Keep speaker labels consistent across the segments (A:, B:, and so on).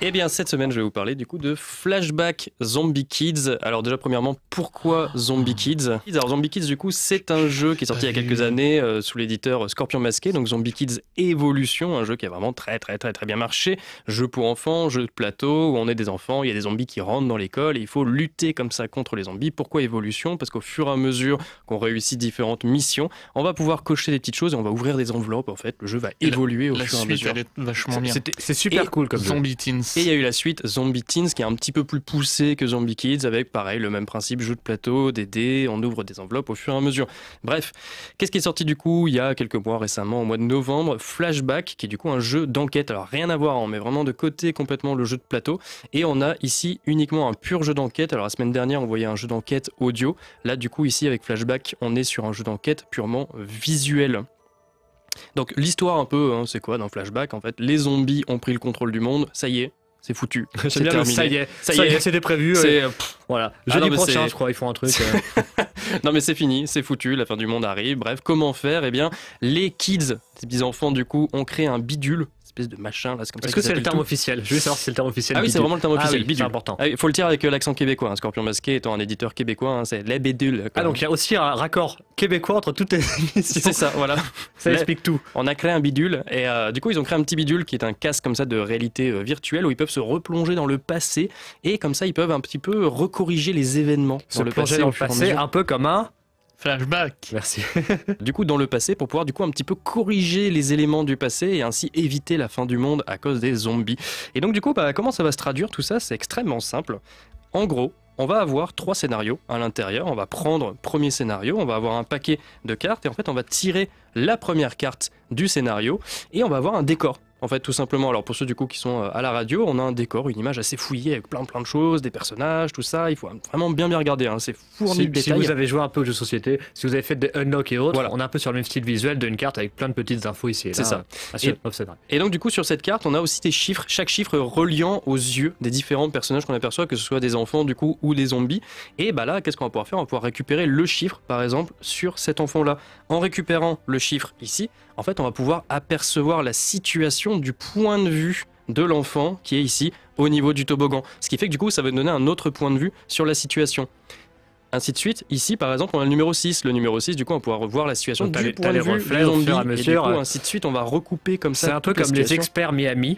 A: Eh bien, cette semaine, je vais vous parler du coup de Flashback Zombie Kids. Alors déjà, premièrement, pourquoi Zombie Kids? Alors Zombie Kids, du coup, c'est un jeu qui est sorti il y a quelques années sous l'éditeur Scorpion Masqué, donc Zombie Kids Evolution, un jeu qui a vraiment très bien marché. Jeu pour enfants, jeu de plateau, où on est des enfants, il y a des zombies qui rentrent dans l'école et il faut lutter comme ça contre les zombies. Pourquoi Evolution? Parce qu'au fur et à mesure qu'on réussit différentes missions, on va pouvoir cocher des petites choses et on va ouvrir des enveloppes. En fait, le jeu va évoluer au fur et à mesure.
B: Elle est vachement bien.
C: C'est super cool comme
B: Zombie Teens.
A: Et il y a eu la suite Zombie Teens qui est un petit peu plus poussé que Zombie Kids avec pareil le même principe, jeu de plateau, des dés, on ouvre des enveloppes au fur et à mesure. Bref, qu'est-ce qui est sorti du coup il y a quelques mois récemment au mois de novembre? Flashback qui est du coup un jeu d'enquête, alors rien à voir, on met vraiment de côté complètement le jeu de plateau et on a ici uniquement un pur jeu d'enquête. Alors la semaine dernière on voyait un jeu d'enquête audio, là du coup ici avec Flashback on est sur un jeu d'enquête purement visuel. Donc l'histoire un peu, c'est quoi dans Flashback en fait? Les zombies ont pris le contrôle du monde, ça y est. C'est foutu.
C: C'est bien terminé. Ça y est, c'était prévu. Voilà. Jeudi prochain, je crois, ils font un truc.
A: Non mais c'est fini, c'est foutu, la fin du monde arrive. Bref, comment faire? Eh bien, les kids, ces petits enfants du coup, ont créé un bidule. Espèce de machin là, c'est comme ça.
C: Est-ce que c'est le terme officiel? Je veux savoir si c'est le terme officiel.
A: Ah oui, c'est vraiment le terme officiel.
C: Oui, c'est important.
A: Il faut le dire avec l'accent québécois. Hein. Scorpion Masqué étant un éditeur québécois, c'est les bidules.
C: Ah donc il y a aussi un raccord québécois entre toutes les émissions.
A: C'est ça, voilà.
C: Ça explique tout.
A: On a créé un bidule et du coup ils ont créé un petit bidule qui est un casque comme ça de réalité virtuelle où ils peuvent se replonger dans le passé et comme ça ils peuvent un petit peu recorriger les événements dans le passé.
C: Dans le passé, un peu comme un
B: Flashback.
C: Merci.
A: Du coup, dans le passé, pour pouvoir du coup un petit peu corriger les éléments du passé et ainsi éviter la fin du monde à cause des zombies. Et donc du coup, comment ça va se traduire tout ça? C'est extrêmement simple. En gros, on va avoir 3 scénarios à l'intérieur. On va prendre premier scénario, on va avoir un paquet de cartes et en fait, on va tirer la première carte du scénario et on va avoir un décor. En fait, tout simplement, alors pour ceux du coup qui sont à la radio, on a un décor, une image assez fouillée avec plein de choses, des personnages, tout ça. Il faut vraiment bien regarder, hein. C'est fourni de détails.
C: Si vous avez joué un peu aux jeux de société, si vous avez fait des unlock et autres, voilà. On est un peu sur le même style visuel d'une carte avec plein de petites infos ici et là.
A: C'est ça. Et donc du coup sur cette carte, on a aussi des chiffres, chaque chiffre reliant aux yeux des différents personnages qu'on aperçoit, que ce soit des enfants du coup ou des zombies. Et bah là, qu'est-ce qu'on va pouvoir faire? On va pouvoir récupérer le chiffre, par exemple, sur cet enfant-là. En récupérant le chiffre ici, en fait, on va pouvoir apercevoir la situation du point de vue de l'enfant qui est ici au niveau du toboggan. Ce qui fait que du coup, ça va donner un autre point de vue sur la situation. Ainsi de suite. Ici, par exemple, on a le numéro 6. Le numéro 6, du coup, on va pouvoir revoir la situation du point de vue du zombie. Et du coup, ainsi de suite, on va recouper comme ça.
C: C'est un peu comme les experts Miami.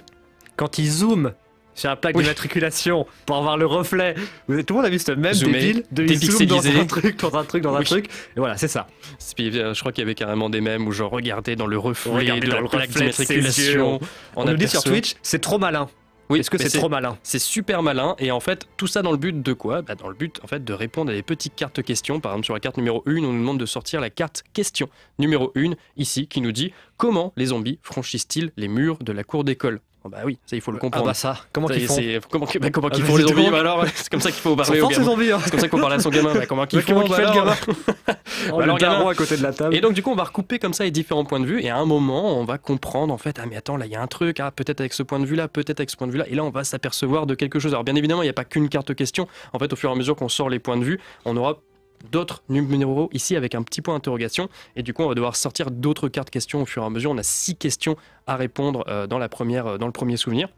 C: Quand ils zooment sur la plaque d'immatriculation pour avoir le reflet. Tout le monde a vu ce même débile de zoom dans un truc. Et voilà, c'est ça.
A: Je crois qu'il y avait carrément des mèmes où genre regardez dans le reflet de la plaque d'immatriculation.
C: On nous dit sur Twitch, c'est trop malin.
A: Oui,
C: est-ce que c'est trop malin?
A: C'est super malin et en fait tout ça dans le but de quoi? Dans le but en fait de répondre à des petites cartes questions. Par exemple sur la carte numéro 1, on nous demande de sortir la carte question numéro 1 ici qui nous dit comment les zombies franchissent-ils les murs de la cour d'école? Bah oui, ça il faut le comprendre.
C: Ah bah ça, comment qu'ils font?
A: Comment qu'ils font les zombies? Alors c'est comme ça qu'il faut parler au gamin. C'est comme ça qu'il faut parler à son gamin. Comment qu'ils font?
C: Le gamin? Le gamin à côté de la table.
A: Et donc du coup on va recouper comme ça les différents points de vue et à un moment on va comprendre en fait mais attends là il y a un truc, peut-être avec ce point de vue là, peut-être avec ce point de vue là, et là on va s'apercevoir de quelque chose. Alors bien évidemment il n'y a pas qu'une carte question. En fait au fur et à mesure qu'on sort les points de vue, on aura d'autres numéros ici avec un petit point d'interrogation et du coup on va devoir sortir d'autres cartes questions au fur et à mesure. On a 6 questions à répondre dans le premier souvenir.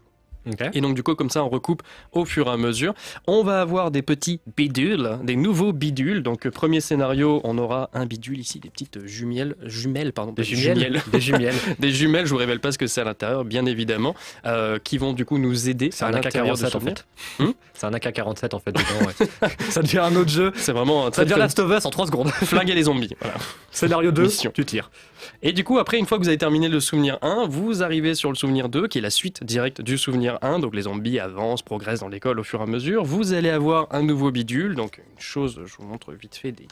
A: Okay. Et donc du coup comme ça on recoupe au fur et à mesure. On va avoir des petits bidules, des nouveaux bidules. Donc premier scénario, on aura un bidule ici, des petites jumelles, des jumelles, je vous révèle pas ce que c'est à l'intérieur bien évidemment, qui vont du coup nous aider à l'intérieur de son fait.
C: C'est un AK-47 en fait dedans, ouais. Ça devient un autre jeu.
A: C'est vraiment
C: ça devient Last of Us en 3 secondes.
A: Flinguer les zombies. Voilà.
C: Scénario 2, mission. Tu tires.
A: Et du coup après une fois que vous avez terminé le souvenir 1, vous arrivez sur le souvenir 2 qui est la suite directe du souvenir 1. Donc les zombies avancent, progressent dans l'école au fur et à mesure. Vous allez avoir un nouveau bidule. Donc une chose, je vous montre vite fait des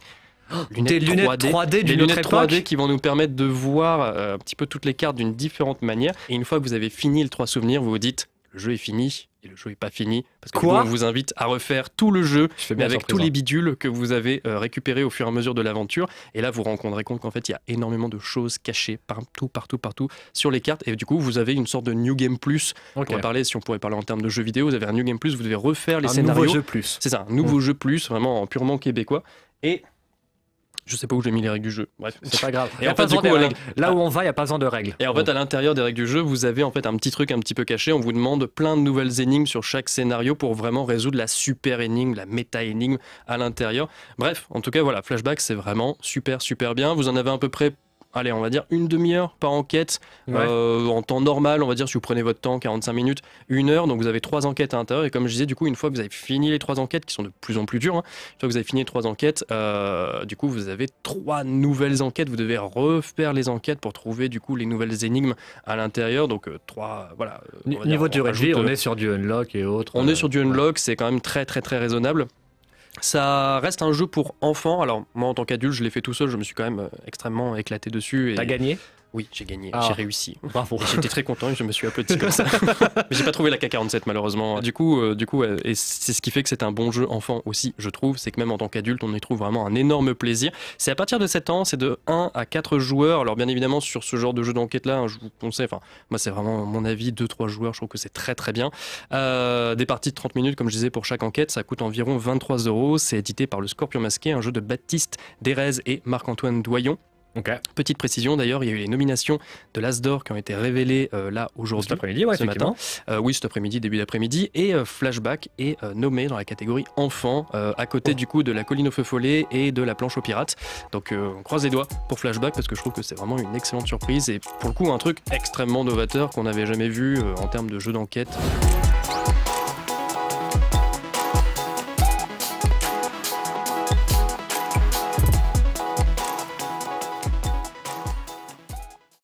A: lunettes 3D, des lunettes 3D qui vont nous permettre de voir un petit peu toutes les cartes d'une différente manière. Et une fois que vous avez fini les 3 souvenirs, vous vous dites le jeu est fini. Et le jeu n'est pas fini, parce que on vous invite à refaire tout le jeu, mais avec tous les bidules que vous avez récupérés au fur et à mesure de l'aventure. Et là, vous vous rendrez compte qu'en fait, il y a énormément de choses cachées partout sur les cartes. Et du coup, vous avez une sorte de New Game Plus. Okay. Si on pourrait parler en termes de jeux vidéo, vous avez un New Game Plus, vous devez refaire les scénarios.
C: Un nouveau jeu plus.
A: C'est ça, un nouveau jeu plus, vraiment purement québécois. Et Je sais pas où j'ai mis les règles du jeu. Bref,
C: c'est pas grave.
A: Et en fait, du coup,
C: là où on va, il y a pas besoin de règles.
A: Et en fait, à l'intérieur des règles du jeu, vous avez en fait un petit truc un petit peu caché. On vous demande plein de nouvelles énigmes sur chaque scénario pour vraiment résoudre la super énigme, la méta énigme à l'intérieur. Bref, en tout cas, voilà, Flashback, c'est vraiment super bien. Vous en avez à peu près, allez, on va dire une demi-heure par enquête, en temps normal, on va dire, si vous prenez votre temps, 45 minutes, 1 heure, donc vous avez 3 enquêtes à l'intérieur, et comme je disais, du coup, une fois que vous avez fini les 3 enquêtes, qui sont de plus en plus dures, une fois que vous avez fini les 3 enquêtes, du coup, vous avez 3 nouvelles enquêtes, vous devez refaire les enquêtes pour trouver, du coup, les nouvelles énigmes à l'intérieur, donc 3, voilà.
C: Niveau durée de vie, on est sur du unlock et autres.
A: On est sur du unlock, c'est quand même très raisonnable. Ça reste un jeu pour enfants. Alors, moi, en tant qu'adulte, je l'ai fait tout seul. Je me suis quand même extrêmement éclaté dessus.
C: T'as gagné ?
A: Oui, j'ai gagné. J'ai réussi.
C: Bravo.
A: J'étais très content et je me suis applaudi comme ça. Mais j'ai pas trouvé la K47, malheureusement. Du coup, et c'est ce qui fait que c'est un bon jeu enfant aussi, je trouve. C'est que même en tant qu'adulte, on y trouve vraiment un énorme plaisir. C'est à partir de 7 ans, c'est de 1 à 4 joueurs. Alors, bien évidemment, sur ce genre de jeu d'enquête-là, je vous conseille, moi, c'est vraiment mon avis, 2-3 joueurs. Je trouve que c'est très bien. Des parties de 30 minutes, comme je disais, pour chaque enquête. Ça coûte environ 23 €. C'est édité par le Scorpion Masqué, un jeu de Baptiste Derez et Marc-Antoine Doyon.
C: Okay.
A: Petite précision d'ailleurs, il y a eu les nominations de l'As d'Or qui ont été révélées là aujourd'hui.
C: Cet après-midi, ce matin.
A: Oui, cet après-midi, début d'après-midi. Et Flashback est nommé dans la catégorie enfant, à côté du coup de La Colline au feu follet et de La Planche aux pirates. Donc on croise les doigts pour Flashback parce que je trouve que c'est vraiment une excellente surprise et pour le coup un truc extrêmement novateur qu'on n'avait jamais vu en termes de jeu d'enquête.